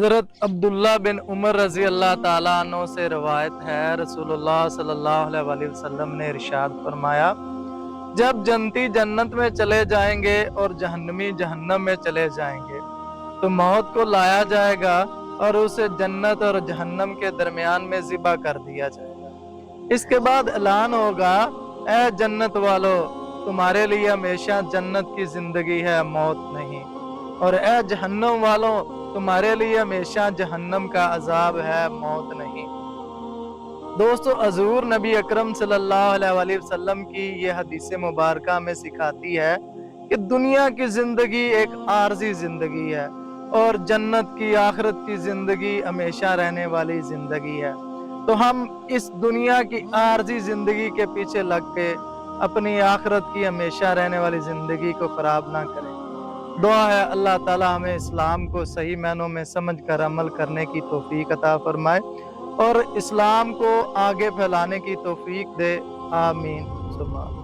हज़रत अब्दुल्ला बिन उमर रज़ी अल्लाह ताला अन्हु से रवायत है, रसूलुल्लाह सल्लल्लाहु अलैहि वसल्लम ने इरशाद फरमाया, जब जन्नती जन्नत में चले जाएंगे और जहन्नमी जहन्नम में चले जाएंगे तो मौत को लाया जाएगा और उसे जन्नत और जहन्नम के दरमियान में ज़िबा कर दिया जाएगा। इसके बाद ऐलान होगा, ए जन्नत वालों, तुम्हारे लिए हमेशा जन्नत की ज़िंदगी है, मौत नहीं, और ए जहन्नम वालों, तुम्हारे लिए हमेशा जहन्नम का अजाब है, मौत नहीं। दोस्तों, हज़ूर नबी अकरम सल्लल्लाहु अलैहि वसल्लम की ये हदीस मुबारक में सिखाती है कि दुनिया की ज़िंदगी एक आर्जी ज़िंदगी है और जन्नत की आखिरत की ज़िंदगी हमेशा रहने वाली ज़िंदगी है। तो हम इस दुनिया की आर्जी ज़िंदगी के पीछे लग के अपनी आखिरत की हमेशा रहने वाली ज़िंदगी को ख़राब ना करें। दुआ है अल्लाह ताला हमें इस्लाम को सही मायनों में समझ कर अमल करने की तौफीक अता फरमाए और इस्लाम को आगे फैलाने की तौफीक दे। आमीन सुब्हान।